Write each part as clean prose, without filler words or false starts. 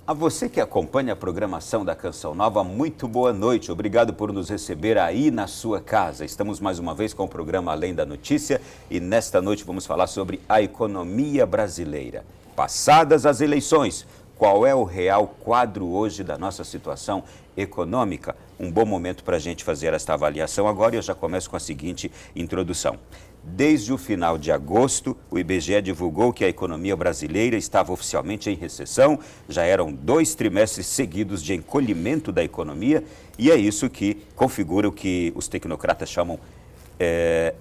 A você que acompanha a programação da Canção Nova, muito boa noite. Obrigado por nos receber aí na sua casa. Estamos mais uma vez com o programa Além da Notícia e nesta noite vamos falar sobre a economia brasileira. Passadas as eleições, qual é o real quadro hoje da nossa situação econômica? Um bom momento para a gente fazer esta avaliação agora e eu já começo com a seguinte introdução. Desde o final de agosto, o IBGE divulgou que a economia brasileira estava oficialmente em recessão, já eram 2 trimestres seguidos de encolhimento da economia e é isso que configura o que os tecnocratas chamam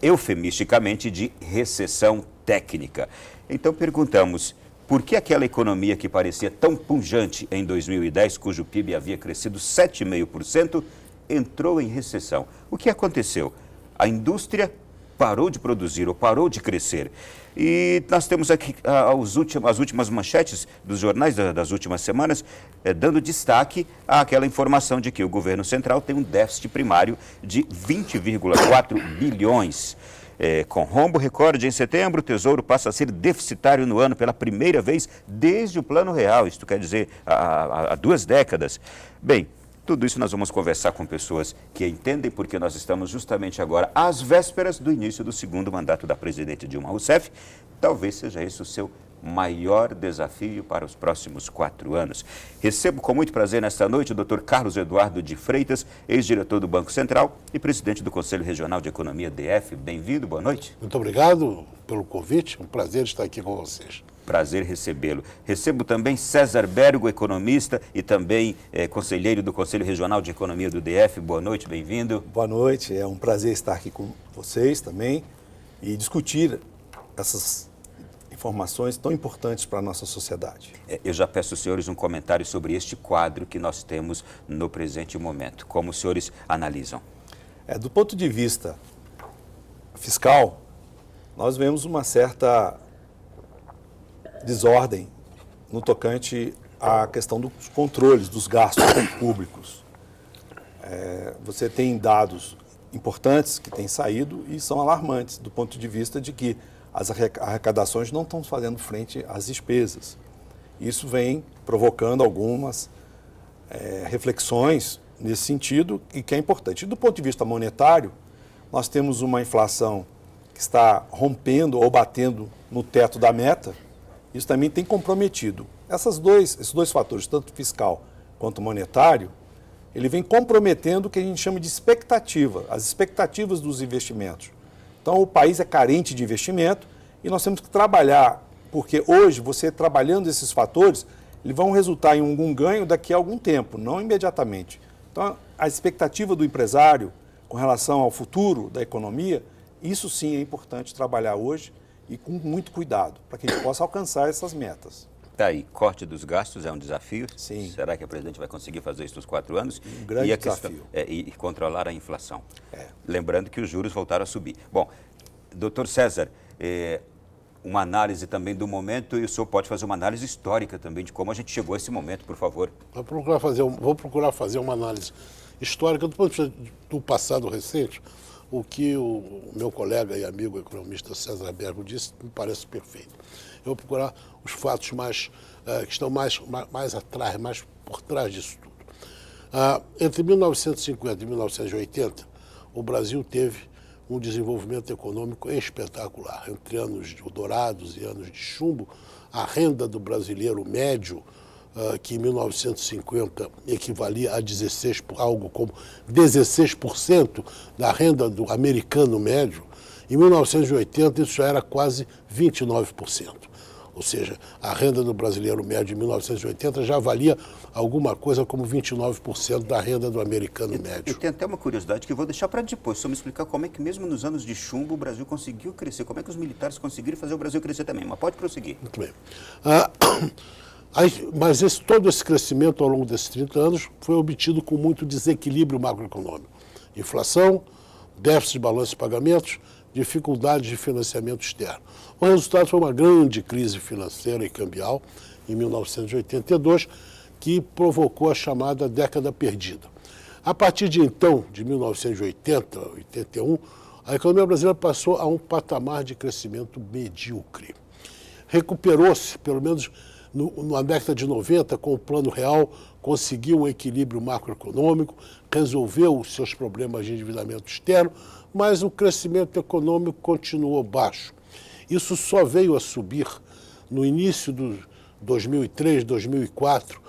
eufemisticamente de recessão técnica. Então perguntamos, por que aquela economia que parecia tão pujante em 2010, cujo PIB havia crescido 7,5%, entrou em recessão? O que aconteceu? A indústria parou de produzir ou parou de crescer. E nós temos aqui as últimas manchetes dos jornais das últimas semanas dando destaque àquela informação de que o governo central tem um déficit primário de 20,4 bilhões. Com rombo recorde em setembro, o Tesouro passa a ser deficitário no ano pela primeira vez desde o Plano Real, isto quer dizer há 2 décadas. Bem, tudo isso nós vamos conversar com pessoas que entendem, porque nós estamos justamente agora às vésperas do início do 2º mandato da presidente Dilma Rousseff. Talvez seja esse o seu maior desafio para os próximos 4 anos. Recebo com muito prazer nesta noite o Dr. Carlos Eduardo de Freitas, ex-diretor do Banco Central e presidente do Conselho Regional de Economia DF. Bem-vindo, boa noite. Muito obrigado pelo convite, um prazer estar aqui com vocês. Prazer recebê-lo. Recebo também César Bergo, economista e também conselheiro do Conselho Regional de Economia do DF. Boa noite, bem-vindo. Boa noite, é um prazer estar aqui com vocês também e discutir essas informações tão importantes para a nossa sociedade. Eu já peço aos senhores um comentário sobre este quadro que nós temos no presente momento. Como os senhores analisam? Do ponto de vista fiscal, nós vemos uma certa desordem no tocante à questão dos controles dos gastos públicos. Você tem dados importantes que têm saído e são alarmantes do ponto de vista de que as arrecadações não estão fazendo frente às despesas. Isso vem provocando algumas reflexões nesse sentido e que é importante. E do ponto de vista monetário, nós temos uma inflação que está rompendo ou batendo no teto da meta. Isso também tem comprometido. Esses dois fatores, tanto fiscal quanto monetário, ele vem comprometendo o que a gente chama de expectativa, as expectativas dos investimentos. Então, o país é carente de investimento e nós temos que trabalhar, porque hoje, você trabalhando esses fatores, eles vão resultar em algum ganho daqui a algum tempo, não imediatamente. Então, a expectativa do empresário com relação ao futuro da economia, isso sim é importante trabalhar hoje e com muito cuidado, para que a gente possa alcançar essas metas. Tá aí, corte dos gastos é um desafio? Sim. Será que a presidente vai conseguir fazer isso nos 4 anos? Um grande desafio. E controlar a inflação. Lembrando que os juros voltaram a subir. Bom, doutor César, uma análise também do momento e o senhor pode fazer uma análise histórica também de como a gente chegou a esse momento, por favor. Vou procurar fazer uma análise histórica do ponto de vista do passado recente. O que o meu colega e amigo economista César Bergo disse me parece perfeito. Eu vou procurar os fatos que estão mais atrás, mais por trás disso tudo. Entre 1950 e 1980, o Brasil teve um desenvolvimento econômico espetacular. Entre anos de dourados e anos de chumbo, a renda do brasileiro médio, que em 1950 equivalia a algo como 16% da renda do americano médio, em 1980 isso já era quase 29%. Ou seja, a renda do brasileiro médio em 1980 já valia alguma coisa como 29% da renda do americano médio. Eu tenho até uma curiosidade que eu vou deixar para depois, só me explicar como é que mesmo nos anos de chumbo o Brasil conseguiu crescer, como é que os militares conseguiram fazer o Brasil crescer também, mas pode prosseguir. Muito bem. Mas todo esse crescimento ao longo desses 30 anos foi obtido com muito desequilíbrio macroeconômico. Inflação, déficit de balanço de pagamentos, dificuldades de financiamento externo. O resultado foi uma grande crise financeira e cambial em 1982, que provocou a chamada década perdida. A partir de então, de 1980, 81, a economia brasileira passou a um patamar de crescimento medíocre. Recuperou-se, pelo menos na década de 90, com o Plano Real, conseguiu um equilíbrio macroeconômico, resolveu os seus problemas de endividamento externo, mas o crescimento econômico continuou baixo. Isso só veio a subir no início de 2003, 2004,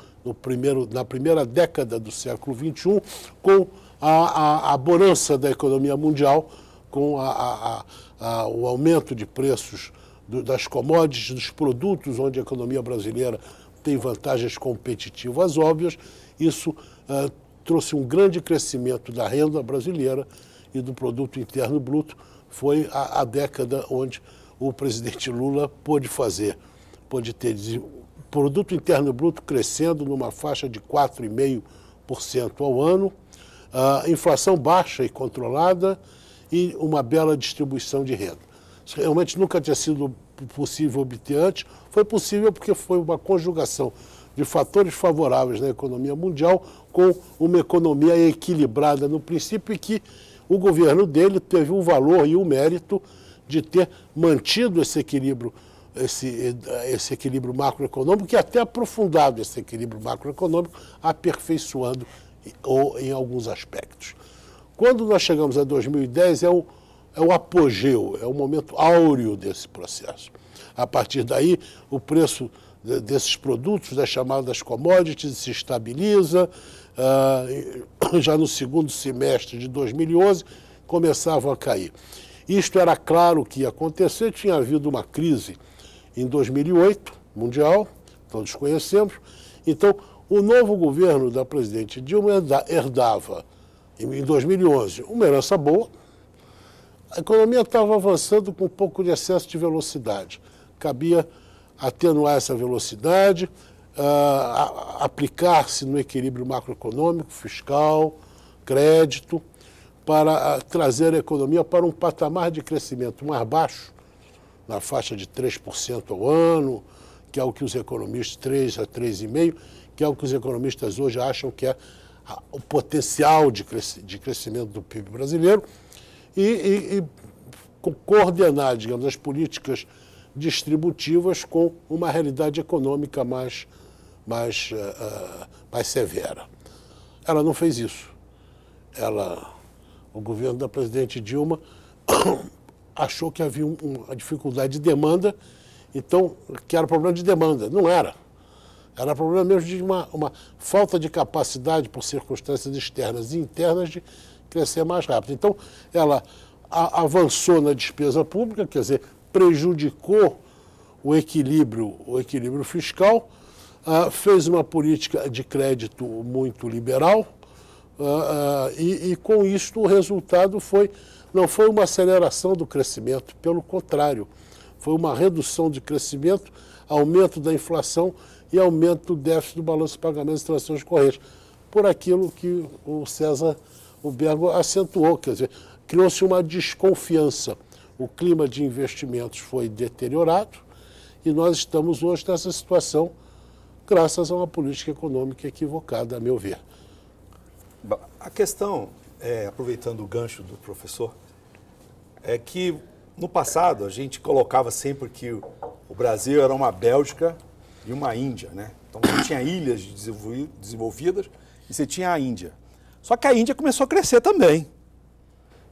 na primeira década do século XXI, com a bonança da economia mundial, com o aumento de preços das commodities, dos produtos, onde a economia brasileira tem vantagens competitivas óbvias. Isso trouxe um grande crescimento da renda brasileira e do produto interno bruto. Foi a década onde o presidente Lula pôde ter produto interno bruto crescendo numa faixa de 4,5% ao ano, inflação baixa e controlada e uma bela distribuição de renda. Isso realmente nunca tinha sido possível obter antes. Foi possível porque foi uma conjugação de fatores favoráveis na economia mundial com uma economia equilibrada no princípio, e que o governo dele teve o valor e o mérito de ter mantido esse equilíbrio, esse equilíbrio macroeconômico, e até aprofundado esse equilíbrio macroeconômico, aperfeiçoando em alguns aspectos. Quando nós chegamos a 2010, é o apogeu, é o momento áureo desse processo. A partir daí, o preço desses produtos, das chamadas commodities, se estabiliza. Já no segundo semestre de 2011, começavam a cair. Isto era claro que ia acontecer. Tinha havido uma crise em 2008, mundial, todos conhecemos. Então, o novo governo da presidente Dilma herdava, em 2011, uma herança boa. A economia estava avançando com um pouco de excesso de velocidade. Cabia atenuar essa velocidade, aplicar-se no equilíbrio macroeconômico, fiscal, crédito, para trazer a economia para um patamar de crescimento mais baixo, na faixa de 3% ao ano, que é o que os economistas, 3 a 3,5%, que é o que os economistas hoje acham que é o potencial de crescimento do PIB brasileiro, e coordenar, digamos, as políticas distributivas com uma realidade econômica mais severa. Ela não fez isso. O governo da presidente Dilma achou que havia uma dificuldade de demanda, então, que era problema de demanda. Não era. Era problema mesmo de uma falta de capacidade, por circunstâncias externas e internas, de crescer mais rápido. Então, ela avançou na despesa pública, quer dizer, prejudicou o equilíbrio fiscal, fez uma política de crédito muito liberal, e com isso o resultado não foi uma aceleração do crescimento, pelo contrário, foi uma redução de crescimento, aumento da inflação e aumento do déficit do balanço de pagamentos e transações correntes, por aquilo que o César Bergo acentuou, quer dizer, criou-se uma desconfiança. O clima de investimentos foi deteriorado e nós estamos hoje nessa situação graças a uma política econômica equivocada, a meu ver. A questão, aproveitando o gancho do professor, é que no passado a gente colocava sempre que o Brasil era uma Bélgica e uma Índia, né? Então você tinha ilhas desenvolvidas e você tinha a Índia. Só que a Índia começou a crescer também.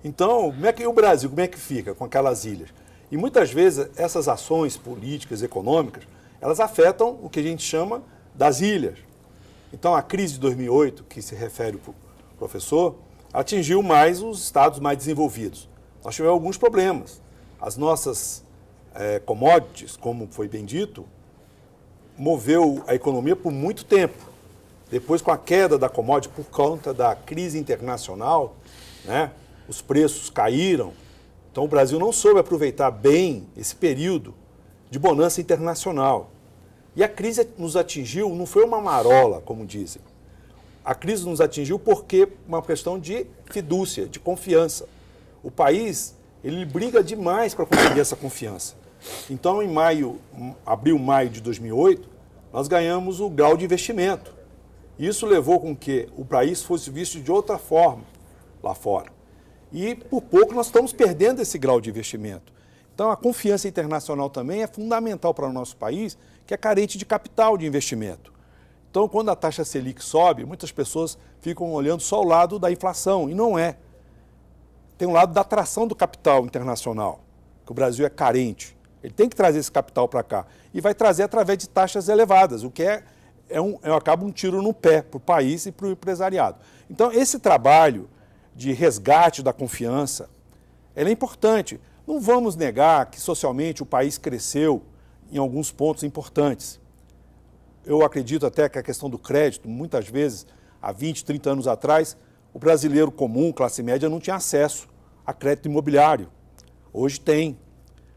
Então, o Brasil, como é que fica com aquelas ilhas? E muitas vezes essas ações políticas, econômicas, elas afetam o que a gente chama das ilhas. Então, a crise de 2008, que se refere ao professor, atingiu mais os estados mais desenvolvidos. Nós tivemos alguns problemas. As nossas commodities, como foi bem dito, moveu a economia por muito tempo. Depois, com a queda da commodity por conta da crise internacional, né, os preços caíram. Então, o Brasil não soube aproveitar bem esse período de bonança internacional. E a crise nos atingiu, não foi uma marola, como dizem. A crise nos atingiu porque uma questão de fidúcia, de confiança. O país, ele briga demais para conseguir essa confiança. Então, em abril, maio de 2008, nós ganhamos o grau de investimento. Isso levou com que o país fosse visto de outra forma lá fora. E, por pouco, nós estamos perdendo esse grau de investimento. Então, a confiança internacional também é fundamental para o nosso país, que é carente de capital de investimento. Então, quando a taxa Selic sobe, muitas pessoas ficam olhando só o lado da inflação, e não é. Tem um lado da atração do capital internacional, que o Brasil é carente. Ele tem que trazer esse capital para cá. E vai trazer através de taxas elevadas, o que acaba um tiro no pé para o país e para o empresariado. Então, esse trabalho de resgate da confiança, ele é importante. Não vamos negar que socialmente o país cresceu em alguns pontos importantes. Eu acredito até que a questão do crédito, muitas vezes, há 20, 30 anos atrás, o brasileiro comum, classe média, não tinha acesso a crédito imobiliário. Hoje tem.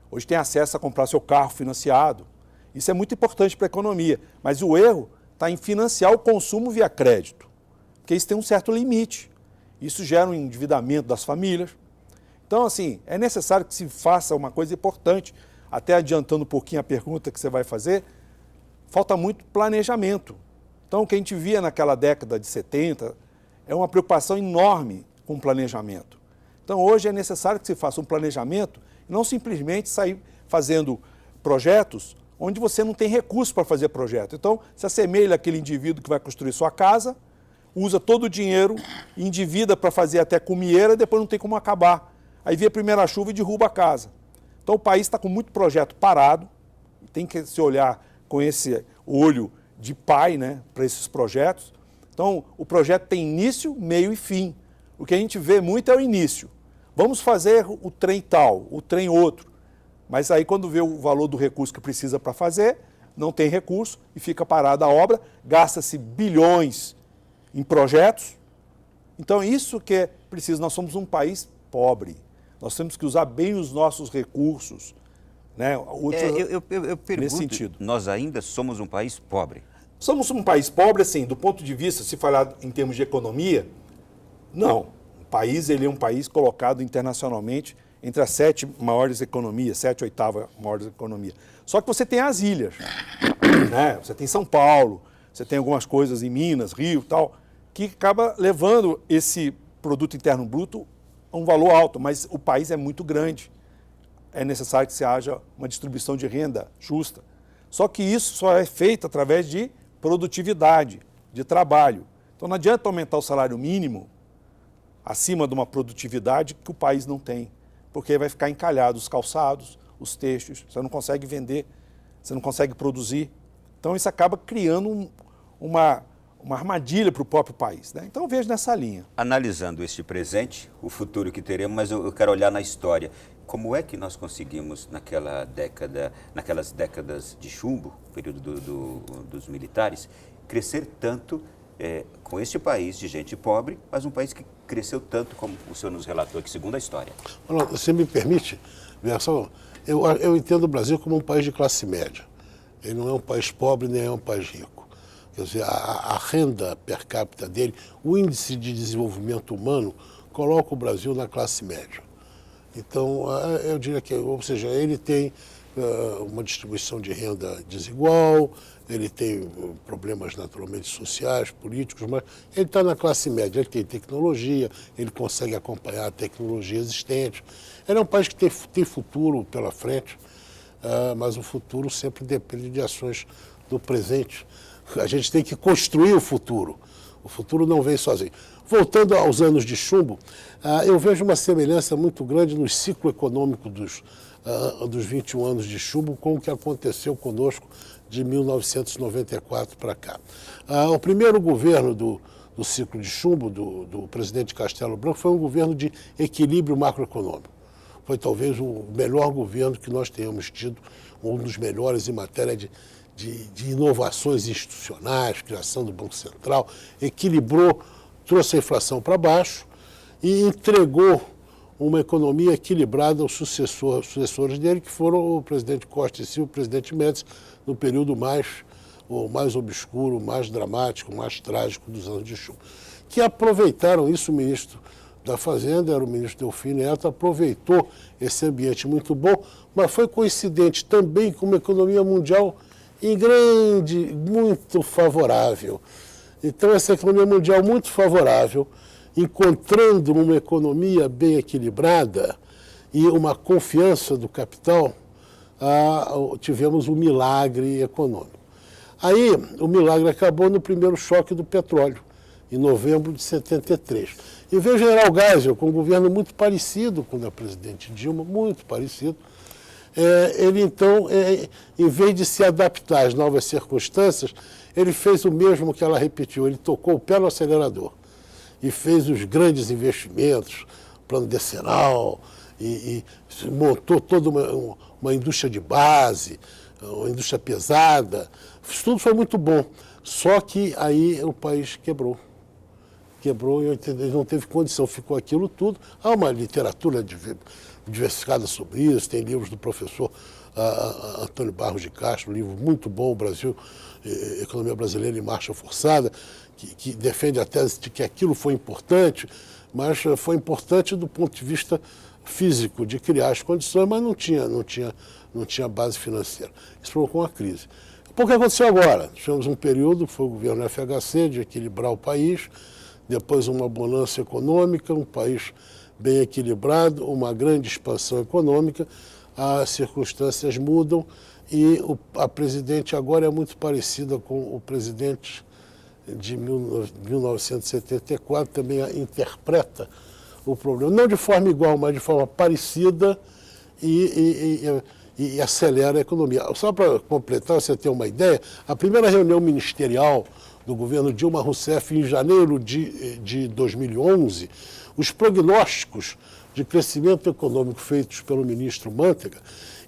Hoje tem acesso a comprar seu carro financiado. Isso é muito importante para a economia. Mas o erro está em financiar o consumo via crédito, porque isso tem um certo limite. Isso gera um endividamento das famílias. Então, assim, é necessário que se faça uma coisa importante, até adiantando um pouquinho a pergunta que você vai fazer, falta muito planejamento. Então, o que a gente via naquela década de 70 é uma preocupação enorme com o planejamento. Então, hoje é necessário que se faça um planejamento e não simplesmente sair fazendo projetos onde você não tem recursos para fazer projeto. Então, se assemelha àquele indivíduo que vai construir sua casa, usa todo o dinheiro, endivida para fazer até cumieira e depois não tem como acabar. Aí vem a primeira chuva e derruba a casa. Então o país está com muito projeto parado, tem que se olhar com esse olho de pai, né, para esses projetos. Então o projeto tem início, meio e fim. O que a gente vê muito é o início. Vamos fazer o trem tal, o trem outro. Mas aí quando vê o valor do recurso que precisa para fazer, não tem recurso e fica parada a obra, gasta-se bilhões em projetos. Então isso que é preciso, nós somos um país pobre. Nós temos que usar bem os nossos recursos. Né? Eu pergunto, nesse sentido. Nós ainda somos um país pobre? Somos um país pobre, assim, do ponto de vista, se falar em termos de economia, não. O país ele é um país colocado internacionalmente entre as 7 maiores economias, 7, 8ª maiores economias. Só que você tem as ilhas, né? Você tem São Paulo, você tem algumas coisas em Minas, Rio e tal, que acaba levando esse produto interno bruto um valor alto, mas o país é muito grande. É necessário que se haja uma distribuição de renda justa. Só que isso só é feito através de produtividade, de trabalho. Então não adianta aumentar o salário mínimo acima de uma produtividade que o país não tem, porque vai ficar encalhado os calçados, os têxteis, você não consegue vender, você não consegue produzir. Então isso acaba criando uma armadilha para o próprio país. Né? Então eu vejo nessa linha. Analisando este presente, o futuro que teremos, mas eu quero olhar na história. Como é que nós conseguimos, naquelas décadas de chumbo, período dos militares, crescer tanto com este país de gente pobre, mas um país que cresceu tanto, como o senhor nos relatou aqui, segundo a história? Você me permite, Versão, eu entendo o Brasil como um país de classe média. Ele não é um país pobre, nem é um país rico. Quer dizer, a renda per capita dele, o índice de desenvolvimento humano, coloca o Brasil na classe média. Então, eu diria que, ou seja, ele tem uma distribuição de renda desigual, ele tem problemas naturalmente sociais, políticos, mas ele está na classe média, ele tem tecnologia, ele consegue acompanhar a tecnologia existente. Ele é um país que tem futuro pela frente, mas o futuro sempre depende de ações do presente. A gente tem que construir o futuro não vem sozinho. Voltando aos anos de chumbo, eu vejo uma semelhança muito grande no ciclo econômico dos 21 anos de chumbo com o que aconteceu conosco de 1994 para cá. O primeiro governo do ciclo de chumbo, do presidente Castelo Branco, foi um governo de equilíbrio macroeconômico. Foi talvez o melhor governo que nós tenhamos tido, um dos melhores em matéria de inovações institucionais, criação do Banco Central, equilibrou, trouxe a inflação para baixo e entregou uma economia equilibrada aos sucessores dele, que foram o presidente Costa e Silva e o presidente Médici, no período mais obscuro, mais dramático, mais trágico dos anos de chumbo. Que aproveitaram isso, o ministro da Fazenda, era o ministro Delfim Neto, aproveitou esse ambiente muito bom, mas foi coincidente também com uma economia mundial muito favorável. Então, essa economia mundial muito favorável, encontrando uma economia bem equilibrada, e uma confiança do capital, tivemos um milagre econômico. Aí o milagre acabou no primeiro choque do petróleo, em novembro de 73. E veio o general Geisel, com um governo muito parecido com o da presidente Dilma, muito parecido. Ele então, em vez de se adaptar às novas circunstâncias, ele fez o mesmo que ela repetiu, ele tocou o pé no acelerador e fez os grandes investimentos, plano decenal, e montou toda uma indústria de base, uma indústria pesada. Isso tudo foi muito bom, só que aí o país quebrou. Quebrou e ele não teve condição, ficou aquilo tudo. Há uma literatura diversificada sobre isso, tem livros do professor Antônio Barros de Castro, um livro muito bom, O Brasil, Economia Brasileira em Marcha Forçada, que defende a tese de que aquilo foi importante, mas foi importante do ponto de vista físico, de criar as condições, mas não tinha base financeira. Isso provocou uma crise. O que aconteceu agora? Tivemos um período, foi o governo FHC, de equilibrar o país, depois uma bonança econômica, um país bem equilibrado, uma grande expansão econômica, as circunstâncias mudam e a presidente agora é muito parecida com o presidente de 1974, também interpreta o problema, não de forma igual, mas de forma parecida e acelera a economia. Só para completar, você ter uma ideia, a primeira reunião ministerial do governo Dilma Rousseff em janeiro de 2011, os prognósticos de crescimento econômico feitos pelo ministro Mantega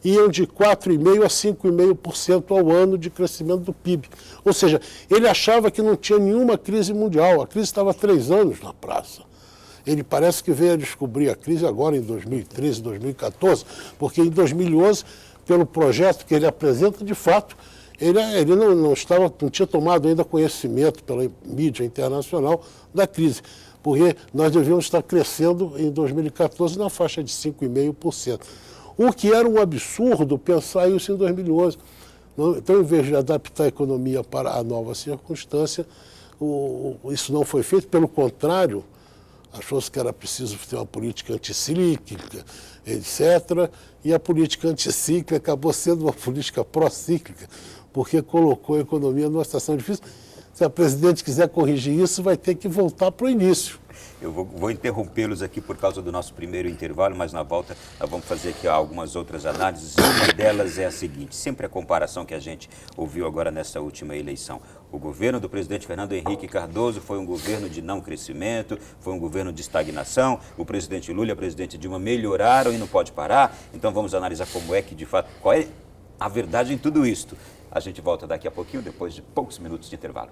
iam de 4,5% a 5,5% ao ano de crescimento do PIB. Ou seja, ele achava que não tinha nenhuma crise mundial, a crise estava há 3 anos na praça. Ele parece que veio a descobrir a crise agora em 2013, 2014, porque em 2011, pelo projeto que ele apresenta, de fato, ele não tinha tomado ainda conhecimento pela mídia internacional da crise, porque nós devíamos estar crescendo em 2014 na faixa de 5,5%. O que era um absurdo pensar isso em 2011. Então, em vez de adaptar a economia para a nova circunstância, isso não foi feito, pelo contrário, achou-se que era preciso ter uma política anticíclica, etc., e a política anticíclica acabou sendo uma política pró-cíclica, porque colocou a economia numa situação difícil. Se a presidente quiser corrigir isso, vai ter que voltar para o início. Eu vou interrompê-los aqui por causa do nosso primeiro intervalo, mas na volta nós vamos fazer aqui algumas outras análises. Uma delas é a seguinte, sempre a comparação que a gente ouviu agora nessa última eleição. O governo do presidente Fernando Henrique Cardoso foi um governo de não crescimento, foi um governo de estagnação. O presidente Lula e a presidente Dilma melhoraram e não pode parar. Então vamos analisar como é que, de fato, qual é a verdade em tudo isto. A gente volta daqui a pouquinho, depois de poucos minutos de intervalo.